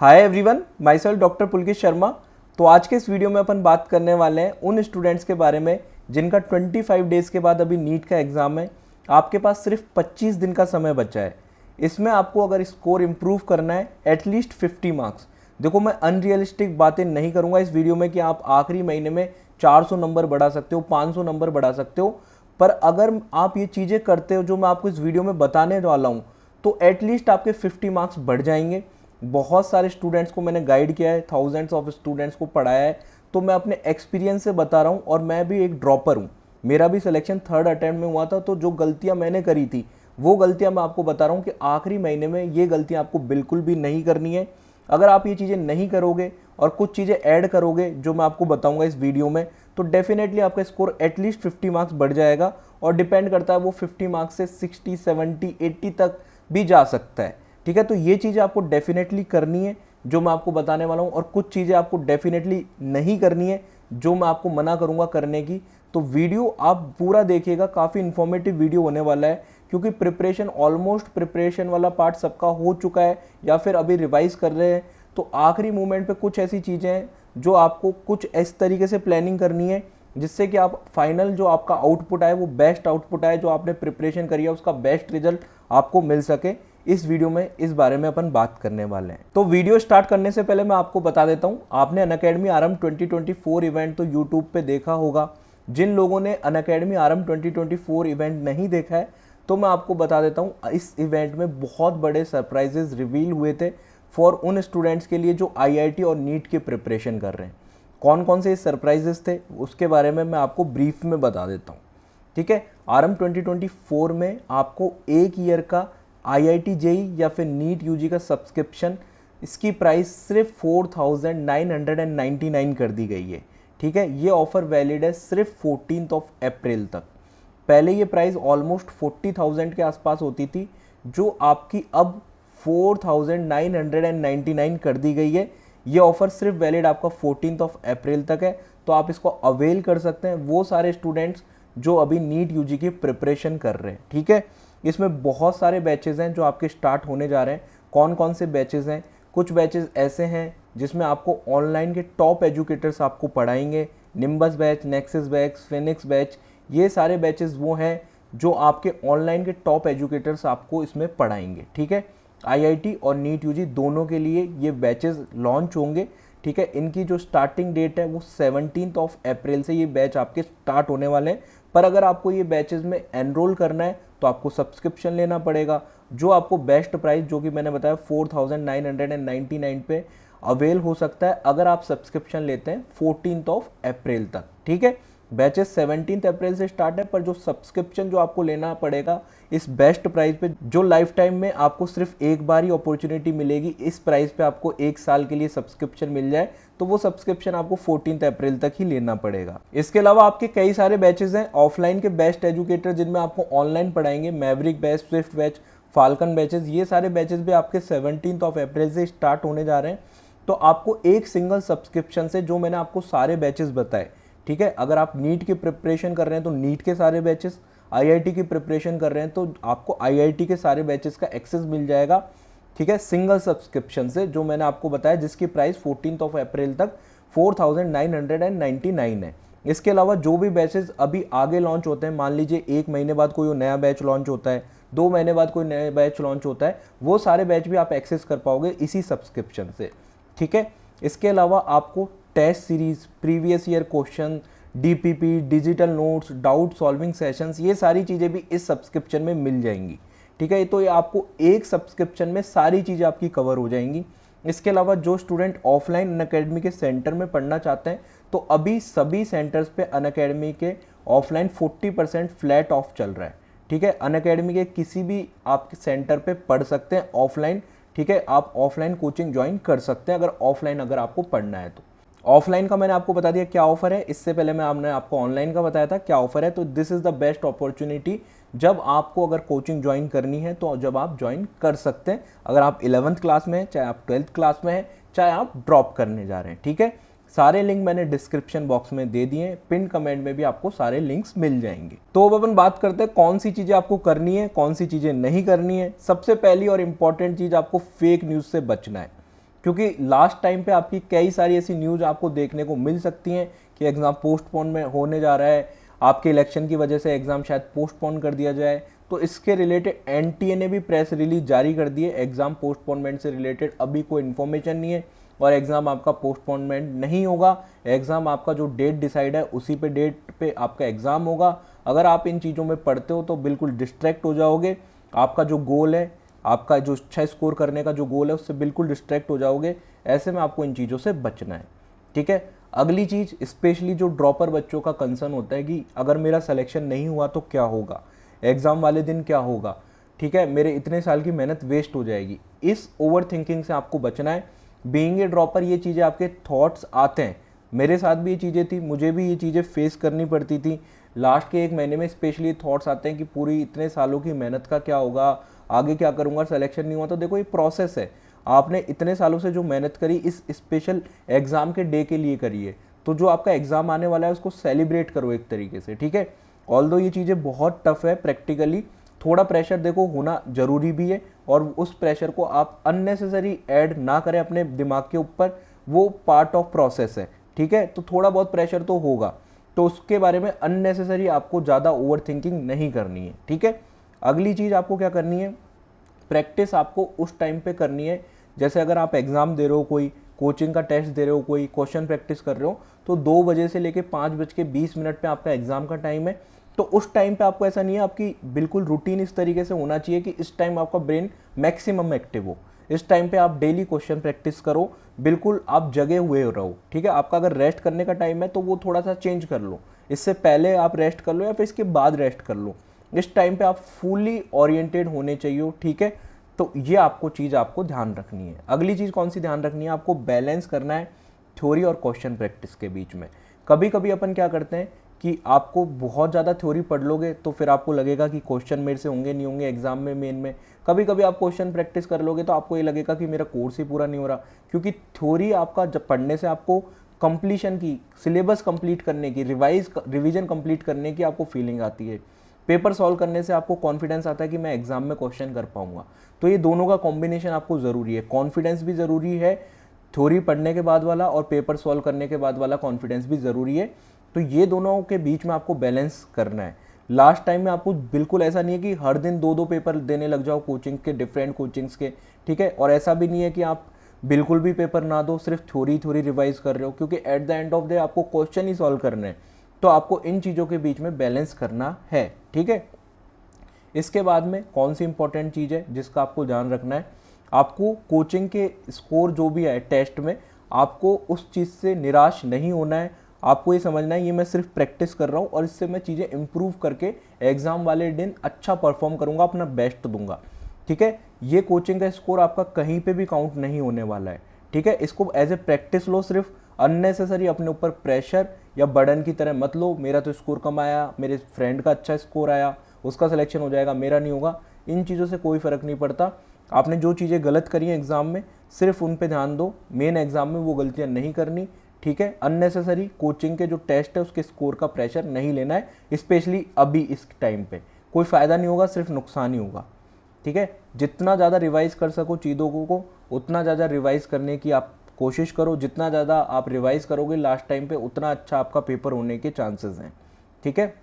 हाय everyone, myself doctor Pulkit Sharma. तो आज के इस वीडियो में अपन बात करने वाले हैं उन स्टूडेंट्स के बारे में जिनका 25 डेज़ के बाद अभी नीट का एग्ज़ाम है। आपके पास सिर्फ 25 दिन का समय बचा है। इसमें आपको अगर स्कोर इम्प्रूव करना है एटलीस्ट 50 मार्क्स। देखो, मैं अनरियलिस्टिक बातें नहीं करूँगा इस वीडियो में कि आप आखिरी महीने में 400 नंबर बढ़ा सकते हो, 500 नंबर बढ़ा सकते हो। पर अगर आप ये चीज़ें करते हो जो मैं आपको इस वीडियो में बताने वाला हूँ, तो एटलीस्ट आपके 50 मार्क्स बढ़ जाएंगे। बहुत सारे स्टूडेंट्स को मैंने गाइड किया है, थाउजेंड्स ऑफ स्टूडेंट्स को पढ़ाया है, तो मैं अपने एक्सपीरियंस से बता रहा हूँ। और मैं भी एक ड्रॉपर हूँ, मेरा भी सिलेक्शन 3rd अटेम्प्ट में हुआ था। तो जो गलतियाँ मैंने करी थी वो गलतियाँ मैं आपको बता रहा हूँ कि आखिरी महीने में ये गलतियाँ आपको बिल्कुल भी नहीं करनी है। अगर आप ये चीज़ें नहीं करोगे और कुछ चीज़ें ऐड करोगे जो मैं आपको बताऊँगा इस वीडियो में, तो डेफिनेटली आपका स्कोर एटलीस्ट 50 मार्क्स बढ़ जाएगा। और डिपेंड करता है वो 50 मार्क्स से 60, 70, 80 तक भी जा सकता है। ठीक है, तो ये चीज़ें आपको डेफिनेटली करनी है जो मैं आपको बताने वाला हूँ, और कुछ चीज़ें आपको डेफिनेटली नहीं करनी है जो मैं आपको मना करूँगा करने की। तो वीडियो आप पूरा देखिएगा, काफ़ी इन्फॉर्मेटिव वीडियो होने वाला है, क्योंकि प्रिपरेशन वाला पार्ट सबका हो चुका है या फिर अभी रिवाइज कर रहे हैं। तो आखिरी मोमेंट पे कुछ ऐसी चीज़ें हैं जो आपको कुछ इस तरीके से प्लानिंग करनी है जिससे कि आप फाइनल जो आपका आउटपुट आए वो बेस्ट आउटपुट आए, जो आपने प्रिपरेशन करी है उसका बेस्ट रिजल्ट आपको मिल सके। इस वीडियो में इस बारे में अपन बात करने वाले हैं। तो वीडियो स्टार्ट करने से पहले मैं आपको बता देता हूं, आपने अनअकैडमी आरंभ 2024 इवेंट तो यूट्यूब पे देखा होगा। जिन लोगों ने अनअकैडमी आरंभ 2024 इवेंट नहीं देखा है, तो मैं आपको बता देता हूं, इस इवेंट में बहुत बड़े सरप्राइजेस रिवील हुए थे फॉर उन स्टूडेंट्स के लिए जो आईआईटी और नीट की प्रिपरेशन कर रहे हैं। कौन कौन से सरप्राइजेस थे उसके बारे में मैं आपको ब्रीफ में बता देता हूँ। ठीक है, आरंभ 2024 में आपको एक ईयर का आईआईटी जेई या फिर नीट यूजी का सब्सक्रिप्शन, इसकी प्राइस सिर्फ 4999 कर दी गई है। ठीक है, ये ऑफर वैलिड है सिर्फ 14 अप्रैल तक। पहले ये प्राइस ऑलमोस्ट 40,000 के आसपास होती थी, जो आपकी अब 4999 कर दी गई है। ये ऑफर सिर्फ वैलिड आपका 14 अप्रैल तक है, तो आप इसको अवेल कर सकते हैं वो सारे स्टूडेंट्स जो अभी नीट यूजी की प्रिपरेशन कर रहे हैं। ठीक है, इसमें बहुत सारे बैचेज़ हैं जो आपके स्टार्ट होने जा रहे हैं। कौन कौन से बैचेज़ हैं? कुछ बैचेज़ ऐसे हैं जिसमें आपको ऑनलाइन के टॉप एजुकेटर्स आपको पढ़ाएंगे। Nimbus batch, nexus batch, Phoenix batch, ये सारे बैचेज़ वो हैं जो आपके ऑनलाइन के टॉप एजुकेटर्स आपको इसमें पढ़ाएंगे। ठीक है, आईआईटी और नीट यूजी दोनों के लिए ये बैचेज़ लॉन्च होंगे। ठीक है, इनकी जो स्टार्टिंग डेट है वो 17 अप्रैल से ये बैच आपके स्टार्ट होने वाले हैं। पर अगर आपको ये बैचेज़ में एनरोल करना है तो आपको सब्सक्रिप्शन लेना पड़ेगा, जो आपको बेस्ट प्राइस जो कि मैंने बताया 4999 पे अवेल हो सकता है अगर आप सब्सक्रिप्शन लेते हैं 14 अप्रैल तक। ठीक है, बैचेस 17 अप्रैल से स्टार्ट है, पर जो सब्सक्रिप्शन जो आपको लेना पड़ेगा इस बेस्ट प्राइस पे, जो लाइफ टाइम में आपको सिर्फ एक बार ही अपॉर्चुनिटी मिलेगी, इस प्राइस पे आपको 1 साल के लिए सब्सक्रिप्शन मिल जाए, तो वो सब्सक्रिप्शन आपको 14 अप्रैल तक ही लेना पड़ेगा। इसके अलावा आपके कई सारे बैचेस हैं ऑफलाइन के बेस्ट एजुकेटर जिनमें आपको ऑनलाइन पढ़ाएंगे। Maverick batch, Swift batch, falcon batches, ये सारे बैचेस भी आपके 17 अप्रैल से स्टार्ट होने जा रहे हैं। तो आपको एक सिंगल सब्सक्रिप्शन से जो मैंने आपको सारे बैचेस बताए, ठीक है, अगर आप नीट की प्रिपरेशन कर रहे हैं तो नीट के सारे बैचेस, आईआईटी की प्रिपरेशन कर रहे हैं तो आपको आईआईटी के सारे बैचेस का एक्सेस मिल जाएगा। ठीक है, सिंगल सब्सक्रिप्शन से जो मैंने आपको बताया, जिसकी प्राइस 14 अप्रैल तक 4999 है। इसके अलावा जो भी बैचेस अभी आगे लॉन्च होते हैं, मान लीजिए 1 महीने बाद कोई नया बैच लॉन्च होता है, 2 महीने बाद कोई नया बैच लॉन्च होता है, वो सारे बैच भी आप एक्सेस कर पाओगे इसी सब्सक्रिप्शन से। ठीक है, इसके अलावा आपको test series, previous year question, DPP, digital notes, doubt solving sessions, ये सारी चीज़ें भी इस सब्सक्रिप्शन में मिल जाएंगी। ठीक है, तो ये आपको एक सब्सक्रिप्शन में सारी चीज़ें आपकी कवर हो जाएंगी। इसके अलावा जो स्टूडेंट ऑफलाइन अनअकैडमी के सेंटर में पढ़ना चाहते हैं, तो अभी सभी सेंटर्स पे अनअकैडमी के ऑफलाइन 40% फ्लैट ऑफ चल रहा है। ठीक है, अनअकैडमी के किसी भी आप सेंटर पे पढ़ सकते हैं ऑफलाइन। ठीक है, आप ऑफलाइन कोचिंग ज्वाइन कर सकते हैं अगर आपको पढ़ना है तो। ऑफलाइन का मैंने आपको बता दिया क्या ऑफर है, इससे पहले हमने आपको ऑनलाइन का बताया था क्या ऑफर है। तो this is the best opportunity जब आपको अगर कोचिंग ज्वाइन करनी है, तो जब आप ज्वाइन कर सकते हैं, अगर आप 11th क्लास में हैं, चाहे आप 12th क्लास में हैं, चाहे आप ड्रॉप करने जा रहे हैं। ठीक है, सारे लिंक मैंने डिस्क्रिप्शन बॉक्स में दे दिए हैं, पिन कमेंट में भी आपको सारे लिंक्स मिल जाएंगे। तो अब अपन बात करते हैं कौन सी चीज़ें आपको करनी है, कौन सी चीज़ें नहीं करनी है। सबसे पहली और इंपॉर्टेंट चीज़, आपको फेक न्यूज़ से बचना है। क्योंकि लास्ट टाइम पे आपकी कई सारी ऐसी न्यूज़ आपको देखने को मिल सकती हैं कि एग्ज़ाम पोस्टपोन में होने जा रहा है, आपके इलेक्शन की वजह से एग्ज़ाम शायद पोस्टपोन कर दिया जाए। तो इसके रिलेटेड एनटीए ने भी प्रेस रिलीज जारी कर दी है। एग्ज़ाम पोस्टपोनमेंट से रिलेटेड अभी कोई इन्फॉर्मेशन नहीं है और एग्ज़ाम आपका पोस्टपोनमेंट नहीं होगा। एग्ज़ाम आपका जो डेट डिसाइड है उसी पे डेट पे आपका एग्ज़ाम होगा। अगर आप इन चीज़ों में पढ़ते हो तो बिल्कुल डिस्ट्रैक्ट हो जाओगे। आपका जो गोल है, आपका जो अच्छा स्कोर करने का जो गोल है, उससे बिल्कुल डिस्ट्रैक्ट हो जाओगे। ऐसे में आपको इन चीज़ों से बचना है, ठीक है। अगली चीज़, स्पेशली जो ड्रॉपर बच्चों का कंसर्न होता है कि अगर मेरा सिलेक्शन नहीं हुआ तो क्या होगा, एग्ज़ाम वाले दिन क्या होगा, ठीक है, मेरे इतने साल की मेहनत वेस्ट हो जाएगी। इस ओवर थिंकिंग से आपको बचना है। बीइंग ए ड्रॉपर ये चीज़ें आपके थॉट्स आते हैं, मेरे साथ भी ये चीज़ें थी, मुझे भी ये चीज़ें फेस करनी पड़ती थी। लास्ट के 1 महीने में स्पेशली थॉट्स आते हैं कि पूरी इतने सालों की मेहनत का क्या होगा, आगे क्या करूँगा, सिलेक्शन नहीं हुआ। तो देखो ये प्रोसेस है, आपने इतने सालों से जो मेहनत करी इस स्पेशल एग्ज़ाम के डे के लिए करी है, तो जो आपका एग्ज़ाम आने वाला है उसको सेलिब्रेट करो एक तरीके से, ठीक है। ऑल्दो ये चीज़ें बहुत टफ है प्रैक्टिकली, थोड़ा प्रेशर देखो होना ज़रूरी भी है और उस प्रेशर को आप अननेसेसरी ऐड ना करें अपने दिमाग के ऊपर, वो पार्ट ऑफ प्रोसेस है, ठीक है। तो थोड़ा बहुत प्रेशर तो होगा, तो उसके बारे में अननेसेसरी आपको ज़्यादा ओवर थिंकिंग नहीं करनी है, ठीक है। अगली चीज़ आपको क्या करनी है, प्रैक्टिस आपको उस टाइम पे करनी है, जैसे अगर आप एग्ज़ाम दे रहे हो, कोई कोचिंग का टेस्ट दे रहे हो, कोई क्वेश्चन प्रैक्टिस कर रहे हो, तो 2 बजे से लेके 5:20 पे आपका एग्ज़ाम का टाइम है। तो उस टाइम पे आपको ऐसा नहीं है, आपकी बिल्कुल रूटीन इस तरीके से होना चाहिए कि इस टाइम आपका ब्रेन मैक्सिमम एक्टिव हो। इस टाइम पे आप डेली क्वेश्चन प्रैक्टिस करो, बिल्कुल आप जगे हुए रहो, ठीक है। आपका अगर रेस्ट करने का टाइम है तो वो थोड़ा सा चेंज कर लो, इससे पहले आप रेस्ट कर लो या फिर इसके बाद रेस्ट कर लो। इस टाइम पे आप फुली ओरिएंटेड होने चाहिए, ठीक है। तो ये आपको चीज़ आपको ध्यान रखनी है। अगली चीज़ कौन सी ध्यान रखनी है, आपको बैलेंस करना है थ्योरी और क्वेश्चन प्रैक्टिस के बीच में। कभी कभी अपन क्या करते हैं कि आपको बहुत ज़्यादा थ्योरी पढ़ लोगे तो फिर आपको लगेगा कि क्वेश्चन मेरे से होंगे नहीं होंगे एग्जाम में, मेन में। कभी कभी आप क्वेश्चन प्रैक्टिस कर लोगे तो आपको ये लगेगा कि मेरा कोर्स ही पूरा नहीं हो रहा, क्योंकि थ्योरी आपका जब पढ़ने से आपको कंप्लीशन की, सिलेबस कंप्लीट करने की, रिवीजन कंप्लीट करने की आपको फीलिंग आती है। पेपर सॉल्व करने से आपको कॉन्फिडेंस आता है कि मैं एग्जाम में क्वेश्चन कर पाऊंगा। तो ये दोनों का कॉम्बिनेशन आपको ज़रूरी है, कॉन्फिडेंस भी ज़रूरी है, थ्योरी पढ़ने के बाद वाला और पेपर सॉल्व करने के बाद वाला कॉन्फिडेंस भी ज़रूरी है। तो ये दोनों के बीच में आपको बैलेंस करना है। लास्ट टाइम में आपको बिल्कुल ऐसा नहीं है कि हर दिन 2-2 पेपर देने लग जाओ कोचिंग के, डिफरेंट कोचिंग्स के, ठीक है। और ऐसा भी नहीं है कि आप बिल्कुल भी पेपर ना दो, सिर्फ थ्योरी रिवाइज कर रहे हो, क्योंकि at the end of day आपको क्वेश्चन ही सॉल्व करने हैं। तो आपको इन चीज़ों के बीच में बैलेंस करना है, ठीक है। इसके बाद में कौन सी इंपॉर्टेंट चीज़ है जिसका आपको ध्यान रखना है, आपको कोचिंग के स्कोर जो भी है टेस्ट में, आपको उस चीज़ से निराश नहीं होना है। आपको ये समझना है ये मैं सिर्फ प्रैक्टिस कर रहा हूँ और इससे मैं चीज़ें इंप्रूव करके एग्ज़ाम वाले दिन अच्छा परफॉर्म करूँगा, अपना बेस्ट दूंगा, ठीक है। ये कोचिंग का स्कोर आपका कहीं पे भी काउंट नहीं होने वाला है, ठीक है। इसको एज ए प्रैक्टिस लो, सिर्फ अननेसेसरी अपने ऊपर प्रेशर या बर्डन की तरह मत लो। मेरा तो स्कोर कम आया, मेरे फ्रेंड का अच्छा स्कोर आया, उसका सिलेक्शन हो जाएगा, मेरा नहीं होगा। इन चीज़ों से कोई फ़र्क नहीं पड़ता। आपने जो चीज़ें गलत करी हैं एग्ज़ाम में, सिर्फ उन पे ध्यान दो, मेन एग्ज़ाम में वो गलतियाँ नहीं करनी, ठीक है। अननेसेसरी कोचिंग के जो टेस्ट है उसके स्कोर का प्रेशर नहीं लेना है, स्पेशली अभी इस टाइम पे कोई फ़ायदा नहीं होगा, सिर्फ नुकसान ही होगा, ठीक है। जितना ज़्यादा रिवाइज़ कर सको चीज़ों को उतना ज़्यादा रिवाइज़ करने की आप कोशिश करो। जितना ज़्यादा आप रिवाइज़ करोगे लास्ट टाइम पे, उतना अच्छा आपका पेपर होने के चांसेस हैं, ठीक है।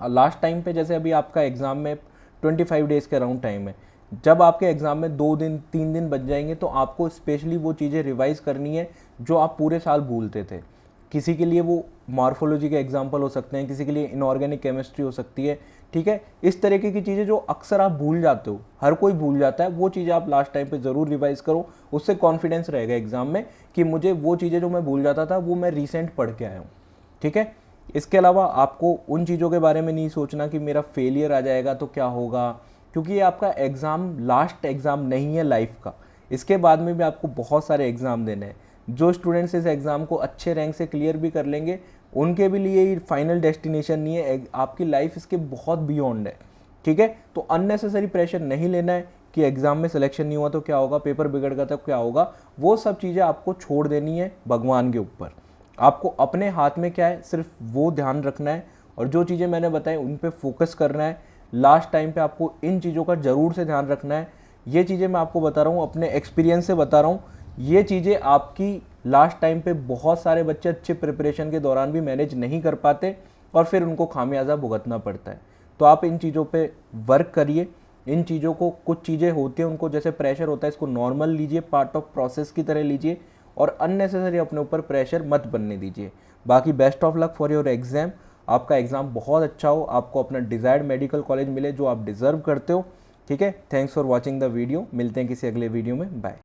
लास्ट टाइम पे जैसे अभी आपका एग्ज़ाम में 25 डेज़ के अराउंड टाइम है, जब आपके एग्ज़ाम में 2 दिन 3 दिन बच जाएंगे तो आपको स्पेशली वो चीज़ें रिवाइज़ करनी है जो आप पूरे साल भूलते थे। किसी के लिए वो मॉर्फोलॉजी के एग्जाम्पल हो सकते हैं, किसी के लिए इनऑर्गेनिक केमिस्ट्री हो सकती है, ठीक है। इस तरीके की चीज़ें जो अक्सर आप भूल जाते हो, हर कोई भूल जाता है, वो चीज़ें आप लास्ट टाइम पे ज़रूर रिवाइज करो। उससे कॉन्फिडेंस रहेगा एग्जाम में कि मुझे वो चीज़ें जो मैं भूल जाता था वो मैं रिसेंट पढ़ के आया हूँ, ठीक है। इसके अलावा आपको उन चीज़ों के बारे में नहीं सोचना कि मेरा फेलियर आ जाएगा तो क्या होगा, क्योंकि ये आपका एग्ज़ाम लास्ट एग्ज़ाम नहीं है लाइफ का। इसके बाद में भी आपको बहुत सारे एग्ज़ाम देने हैं। जो स्टूडेंट्स इस एग्ज़ाम को अच्छे रैंक से क्लियर भी कर लेंगे, उनके भी लिए ये फाइनल डेस्टिनेशन नहीं है, आपकी लाइफ इसके बहुत बियॉन्ड है, ठीक है। तो अननेसेसरी प्रेशर नहीं लेना है कि एग्ज़ाम में सिलेक्शन नहीं हुआ तो क्या होगा, पेपर बिगड़ गया तो क्या होगा। वो सब चीज़ें आपको छोड़ देनी है भगवान के ऊपर। आपको अपने हाथ में क्या है, सिर्फ वो ध्यान रखना है और जो चीज़ें मैंने बताई उन पे फोकस करना है। लास्ट टाइम पे आपको इन चीज़ों का ज़रूर से ध्यान रखना है। ये चीज़ें मैं आपको बता रहा हूँ, अपने एक्सपीरियंस से बता रहा हूँ ये चीज़ें आपकी लास्ट टाइम पे बहुत सारे बच्चे अच्छे प्रिपरेशन के दौरान भी मैनेज नहीं कर पाते और फिर उनको खामियाजा भुगतना पड़ता है। तो आप इन चीज़ों पे वर्क करिए। इन चीज़ों को, कुछ चीज़ें होती हैं उनको जैसे प्रेशर होता है, इसको नॉर्मल लीजिए, पार्ट ऑफ प्रोसेस की तरह लीजिए और अननेसेसरी अपने ऊपर प्रेशर मत बनने दीजिए। बाकी best of luck for your exam. आपका एग्ज़ाम बहुत अच्छा हो, आपको अपना डिज़ायर्ड मेडिकल कॉलेज मिले जो आप डिज़र्व करते हो। ठीक है, thanks for watching the video. मिलते हैं किसी अगले वीडियो में। बाय।